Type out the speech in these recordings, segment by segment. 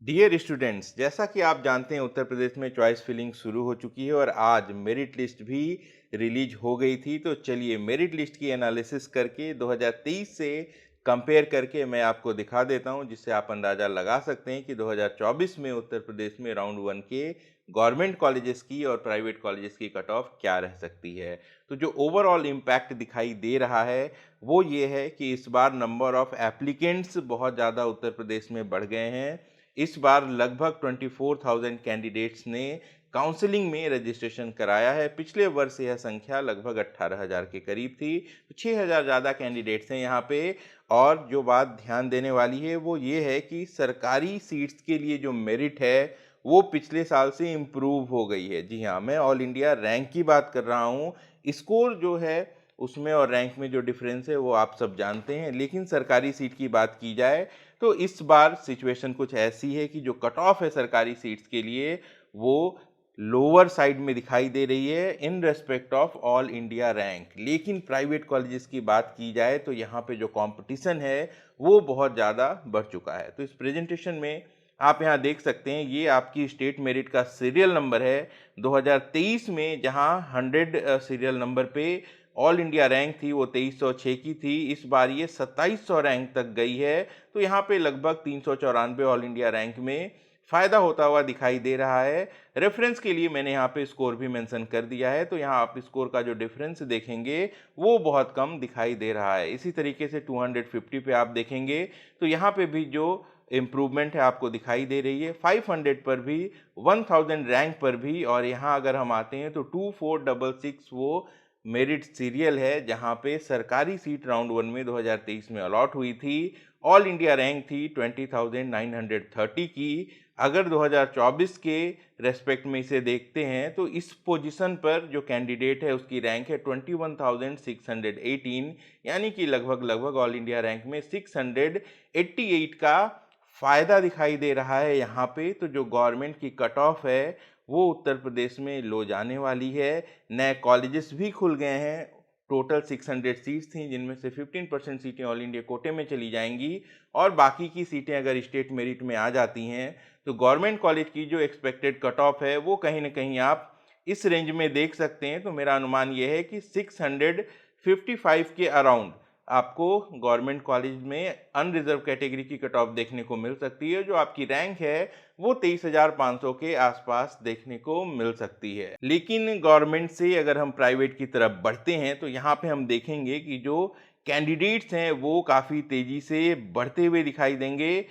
Dear students, जैसा कि आप जानते हैं उत्तर प्रदेश में चॉइस फिलिंग शुरू हो चुकी है और आज मेरिट लिस्ट भी रिलीज हो गई थी। तो चलिए मेरिट लिस्ट की एनालिसिस करके 2023 से कंपेयर करके मैं आपको दिखा देता हूं, जिससे आप अंदाज़ा लगा सकते हैं कि 2024 में उत्तर प्रदेश में राउंड वन के गवर्नमेंट कॉलेजेस की और प्राइवेट कॉलेजेस की कट ऑफ क्या रह सकती है। तो जो ओवरऑल इम्पैक्ट दिखाई दे रहा है वो ये है कि इस बार नंबर ऑफ एप्लीकेंट्स बहुत ज़्यादा उत्तर प्रदेश में बढ़ गए हैं। इस बार लगभग 24,000 कैंडिडेट्स ने काउंसलिंग में रजिस्ट्रेशन कराया है। पिछले वर्ष यह संख्या लगभग 18,000 के करीब थी। तो 6,000 ज़्यादा कैंडिडेट्स हैं यहाँ पे। और जो बात ध्यान देने वाली है वो ये है कि सरकारी सीट्स के लिए जो मेरिट है वो पिछले साल से इम्प्रूव हो गई है। जी हाँ, मैं ऑल इंडिया रैंक की बात कर रहा हूँ। स्कोर जो है उसमें और रैंक में जो डिफरेंस है वो आप सब जानते हैं, लेकिन सरकारी सीट की बात की जाए तो इस बार सिचुएशन कुछ ऐसी है कि जो कट ऑफ है सरकारी सीट्स के लिए वो लोअर साइड में दिखाई दे रही है in respect of all India rank. लेकिन प्राइवेट कॉलेजेस की बात की जाए तो यहाँ पे जो कंपटीशन है वो बहुत ज़्यादा बढ़ चुका है। तो इस प्रेजेंटेशन में आप यहाँ देख सकते हैं, ये आपकी स्टेट मेरिट का सीरियल नंबर है 2023 में, जहाँ 100 सीरियल नंबर पे ऑल इंडिया रैंक थी वो 2306 की थी। इस बार ये 2700 रैंक तक गई है। तो यहाँ पे लगभग 394 ऑल इंडिया रैंक में फ़ायदा होता हुआ दिखाई दे रहा है। रेफरेंस के लिए मैंने यहाँ पे स्कोर भी मेंशन कर दिया है। तो यहाँ आप स्कोर का जो डिफरेंस देखेंगे वो बहुत कम दिखाई दे रहा है। इसी तरीके से 250 पे आप देखेंगे तो यहाँ पे भी जो इम्प्रूवमेंट है आपको दिखाई दे रही है। 500 पर भी, 1000 रैंक पर भी, और यहाँ अगर हम आते हैं तो 2466 वो मेरिट सीरियल है जहाँ पे सरकारी सीट राउंड वन में 2023 में अलॉट हुई थी। ऑल इंडिया रैंक थी 20,930 की। अगर 2024 के रेस्पेक्ट में इसे देखते हैं तो इस पोजीशन पर जो कैंडिडेट है उसकी रैंक है 21,618, यानी कि लगभग लगभग ऑल इंडिया रैंक में 688 का फ़ायदा दिखाई दे रहा है यहाँ पे। तो जो गवर्नमेंट की कट ऑफ है वो उत्तर प्रदेश में लो जाने वाली है। नए कॉलेजेस भी खुल गए हैं। टोटल 600 सीट्स थी, जिनमें से 15% सीटें ऑल इंडिया कोटे में चली जाएंगी और बाकी की सीटें अगर स्टेट मेरिट में आ जाती हैं तो गवर्नमेंट कॉलेज की जो एक्सपेक्टेड कट ऑफ है वो कहीं ना कहीं आप इस रेंज में देख सकते हैं। तो मेरा अनुमान ये है कि 655 के अराउंड आपको गवर्नमेंट कॉलेज में अनरिजर्व कैटेगरी की कट ऑफ देखने को मिल सकती है। जो आपकी रैंक है वो 23,500 के आसपास देखने को मिल सकती है। लेकिन गवर्नमेंट से अगर हम प्राइवेट की तरफ बढ़ते हैं तो यहाँ पे हम देखेंगे कि जो कैंडिडेट्स हैं वो काफ़ी तेज़ी से बढ़ते हुए दिखाई देंगे।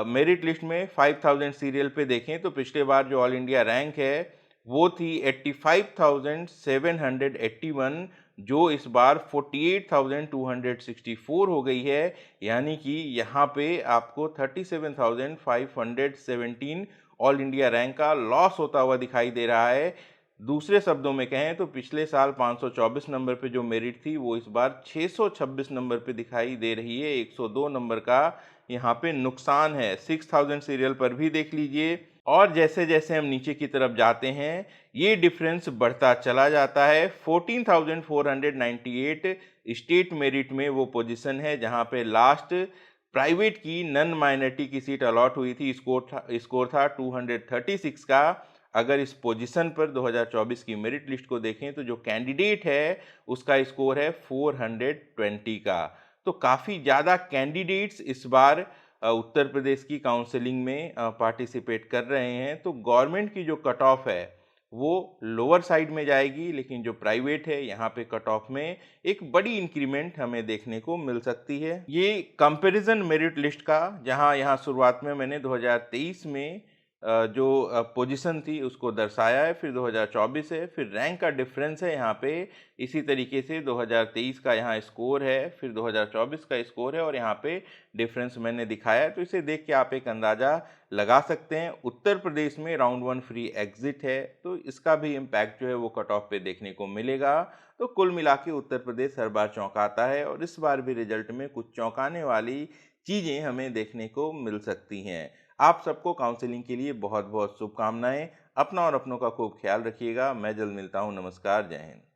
मेरिट लिस्ट में 5000 सीरियल पे देखें तो पिछले बार जो ऑल इंडिया रैंक है वो थी 85,781, जो इस बार 48,264 हो गई है। यानी कि यहाँ पे आपको 37,517 ऑल इंडिया रैंक का लॉस होता हुआ दिखाई दे रहा है। दूसरे शब्दों में कहें तो पिछले साल 524 नंबर पे जो मेरिट थी वो इस बार 626 नंबर पे दिखाई दे रही है। 102 नंबर का यहाँ पे नुकसान है। 6000 सीरियल पर भी देख लीजिए। और जैसे जैसे हम नीचे की तरफ जाते हैं ये डिफरेंस बढ़ता चला जाता है। 14,498 स्टेट मेरिट में वो पोजीशन है जहाँ पे लास्ट प्राइवेट की नन माइनॉरिटी की सीट अलॉट हुई थी। स्कोर था 236 का। अगर इस पोजीशन पर 2024 की मेरिट लिस्ट को देखें तो जो कैंडिडेट है उसका स्कोर है 420 का। तो काफ़ी ज़्यादा कैंडिडेट्स इस बार उत्तर प्रदेश की काउंसलिंग में पार्टिसिपेट कर रहे हैं। तो गवर्नमेंट की जो कट ऑफ है वो लोअर साइड में जाएगी, लेकिन जो प्राइवेट है यहाँ पे कट ऑफ में एक बड़ी इंक्रीमेंट हमें देखने को मिल सकती है। ये कंपैरिजन मेरिट लिस्ट का, जहाँ यहाँ शुरुआत में मैंने 2023 में जो पोजीशन थी उसको दर्शाया है, फिर 2024 है, फिर रैंक का डिफरेंस है यहाँ पे। इसी तरीके से 2023 का यहाँ स्कोर है, फिर 2024 का स्कोर है और यहाँ पे डिफरेंस मैंने दिखाया है। तो इसे देख के आप एक अंदाज़ा लगा सकते हैं। उत्तर प्रदेश में राउंड वन फ्री एग्जिट है तो इसका भी इम्पैक्ट जो है वो कट ऑफ पे देखने को मिलेगा। तो कुल मिला के उत्तर प्रदेश हर बार चौंकाता है और इस बार भी रिजल्ट में कुछ चौंकाने वाली चीज़ें हमें देखने को मिल सकती हैं। आप सबको काउंसलिंग के लिए बहुत बहुत शुभकामनाएं। अपना और अपनों का खूब ख्याल रखिएगा। मैं जल्द मिलता हूं। नमस्कार, जय हिंद।